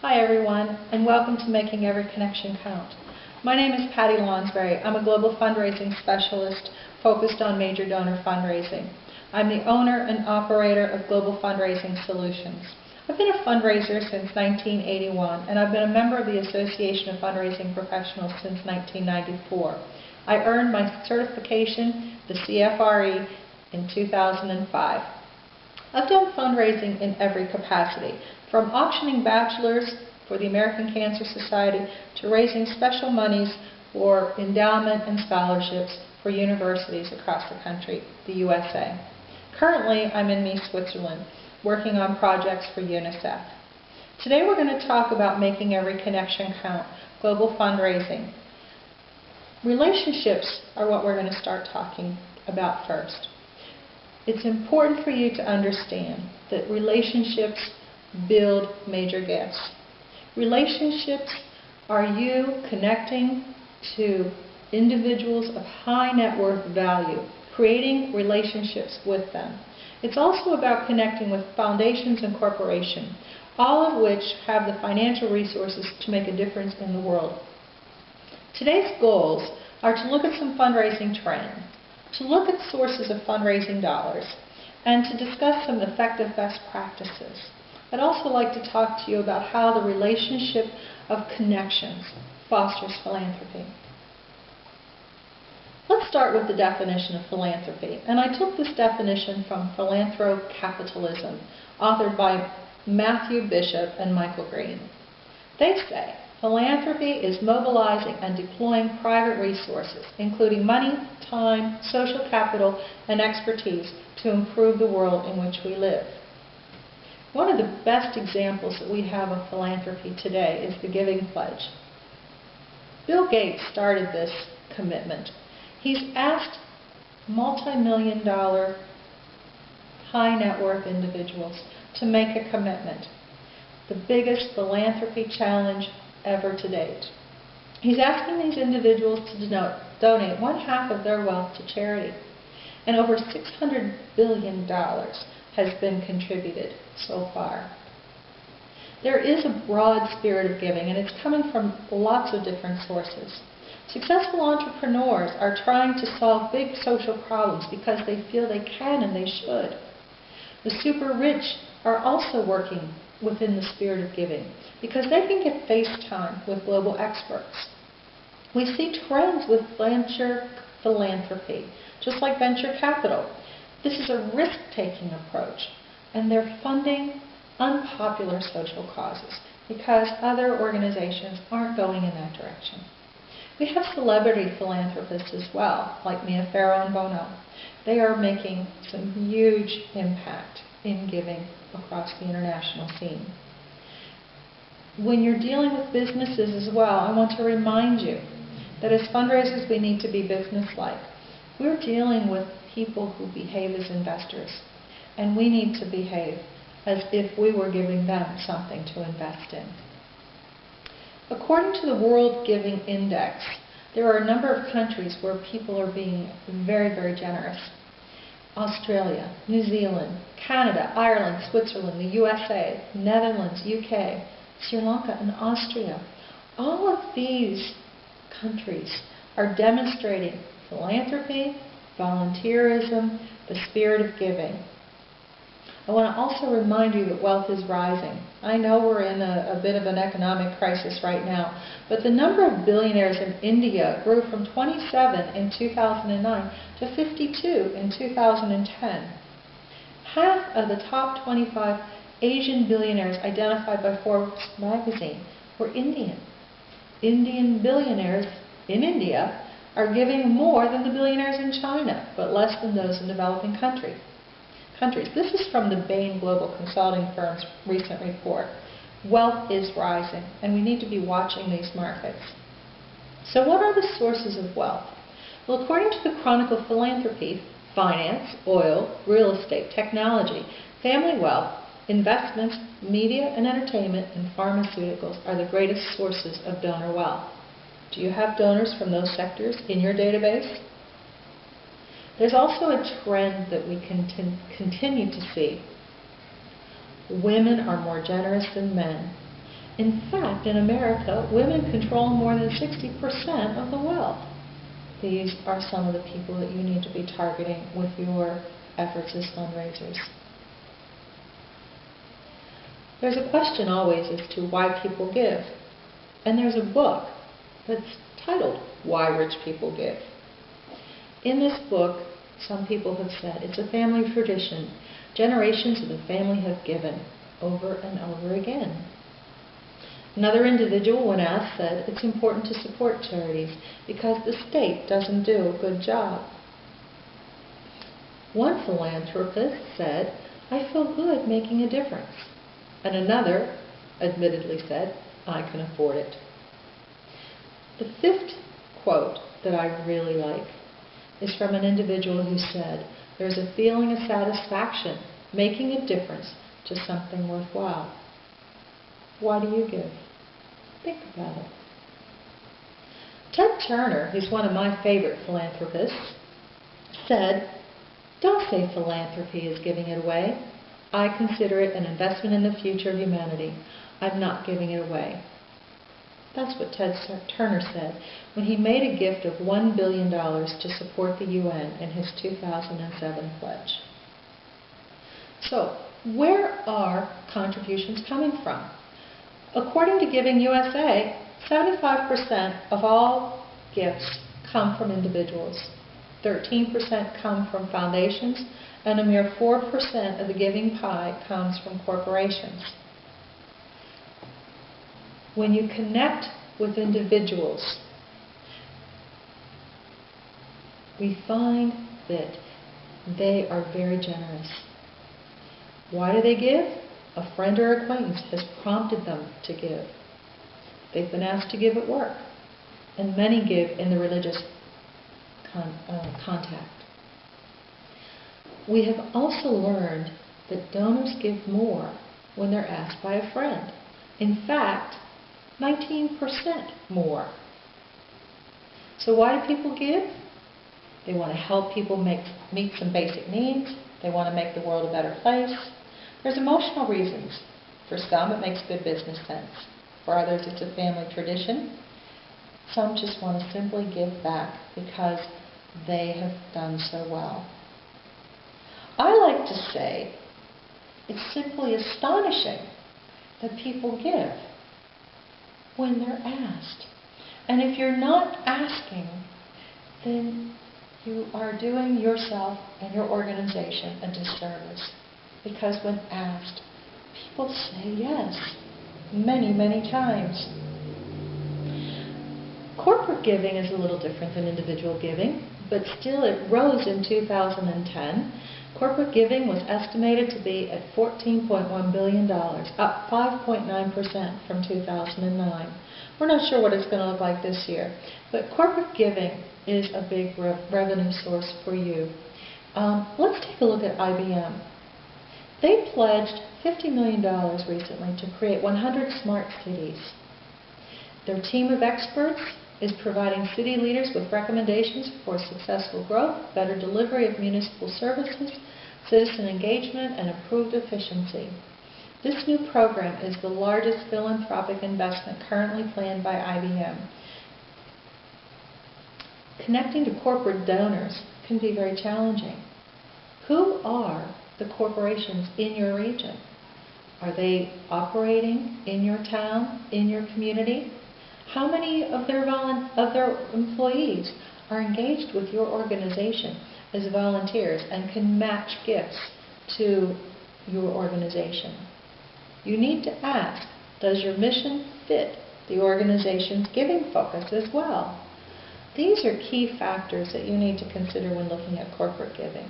Hi everyone, and welcome to Making Every Connection Count. My name is Patty Lonsberry. I'm a global fundraising specialist focused on major donor fundraising. I'm the owner and operator of Global Fundraising Solutions. I've been a fundraiser since 1981, and I've been a member of the Association of Fundraising Professionals since 1994. I earned my certification, the CFRE, in 2005. I've done fundraising in every capacity, from auctioning bachelors for the American Cancer Society to raising special monies for endowment and scholarships for universities across the country, the USA. Currently, I'm in Nice, Switzerland, working on projects for UNICEF. Today we're going to talk about making every connection count, global fundraising. Relationships are what we're going to start talking about first. It's important for you to understand that relationships build major gifts. Relationships are you connecting to individuals of high net worth value, creating relationships with them. It's also about connecting with foundations and corporations, all of which have the financial resources to make a difference in the world. Today's goals are to look at some fundraising trends, to look at sources of fundraising dollars, and to discuss some effective best practices. I'd also like to talk to you about how the relationship of connections fosters philanthropy. Let's start with the definition of philanthropy, and I took this definition from Philanthrocapitalism, authored by Matthew Bishop and Michael Green. They say, philanthropy is mobilizing and deploying private resources, including money, time, social capital, and expertise to improve the world in which we live. One of the best examples that we have of philanthropy today is the Giving Pledge. Bill Gates started this commitment. He's asked multi-million-dollar, high net worth individuals to make a commitment. The biggest philanthropy challenge ever to date. He's asking these individuals to donate 1/2 of their wealth to charity. And over $600 billion has been contributed so far. There is a broad spirit of giving, and it's coming from lots of different sources. Successful entrepreneurs are trying to solve big social problems because they feel they can and they should. The super rich are also working within the spirit of giving because they can get face time with global experts. We see trends with venture philanthropy, just like venture capital. This is a risk-taking approach, and they're funding unpopular social causes because other organizations aren't going in that direction. We have celebrity philanthropists as well, like Mia Farrow and Bono. They are making some huge impact in giving across the international scene. When you're dealing with businesses as well, I want to remind you that as fundraisers we need to be business-like. We're dealing with people who behave as investors, and we need to behave as if we were giving them something to invest in. According to the World Giving Index, there are a number of countries where people are being very, very generous. Australia, New Zealand, Canada, Ireland, Switzerland, the USA, Netherlands, UK, Sri Lanka, and Austria. All of these countries are demonstrating philanthropy, volunteerism, the spirit of giving. I want to also remind you that wealth is rising. I know we're in a bit of an economic crisis right now, but the number of billionaires in India grew from 27 in 2009 to 52 in 2010. Half of the top 25 Asian billionaires identified by Forbes magazine were Indian. Indian billionaires in India are giving more than the billionaires in China, but less than those in developing countries. This is from the Bain Global Consulting Firm's recent report. Wealth is rising, and we need to be watching these markets. So what are the sources of wealth? Well, according to the Chronicle of Philanthropy, finance, oil, real estate, technology, family wealth, investments, media and entertainment, and pharmaceuticals are the greatest sources of donor wealth. Do you have donors from those sectors in your database? There's also a trend that we continue to see. Women are more generous than men. In fact, in America, women control more than 60% of the wealth. These are some of the people that you need to be targeting with your efforts as fundraisers. There's a question always as to why people give. And there's a book that's titled, Why Rich People Give. In this book, some people have said it's a family tradition. Generations of the family have given over and over again. Another individual, when asked, said it's important to support charities because the state doesn't do a good job. One philanthropist said, I feel good making a difference. And another admittedly said, I can afford it. The fifth quote that I really like is from an individual who said, there's a feeling of satisfaction making a difference to something worthwhile. Why do you give? Think about it. Ted Turner, who's one of my favorite philanthropists, said, don't say philanthropy is giving it away. I consider it an investment in the future of humanity. I'm not giving it away. That's what Ted Turner said when he made a gift of $1 billion to support the UN in his 2007 pledge. So, where are contributions coming from? According to Giving USA, 75% of all gifts come from individuals, 13% come from foundations, and a mere 4% of the giving pie comes from corporations. When you connect with individuals, we find that they are very generous. Why do they give? A friend or acquaintance has prompted them to give. They've been asked to give at work, and many give in the religious contact. We have also learned that donors give more when they're asked by a friend. In fact, 19% more. So why do people give? They want to help people meet some basic needs. They want to make the world a better place. There's emotional reasons. For some, it makes good business sense. For others, it's a family tradition. Some just want to simply give back because they have done so well. I like to say it's simply astonishing that people give when they're asked. And if you're not asking, then you are doing yourself and your organization a disservice. Because when asked, people say yes many, many times. Corporate giving is a little different than individual giving, but still it rose in 2010. Corporate giving was estimated to be at $14.1 billion, up 5.9% from 2009. We're not sure what it's going to look like this year, but corporate giving is a big revenue source for you. Let's take a look at IBM. They pledged $50 million recently to create 100 smart cities. Their team of experts is providing city leaders with recommendations for successful growth, better delivery of municipal services, citizen engagement, and improved efficiency. This new program is the largest philanthropic investment currently planned by IBM. Connecting to corporate donors can be very challenging. Who are the corporations in your region? Are they operating in your town, in your community? How many of their employees are engaged with your organization as volunteers and can match gifts to your organization? You need to ask, does your mission fit the organization's giving focus as well? These are key factors that you need to consider when looking at corporate giving.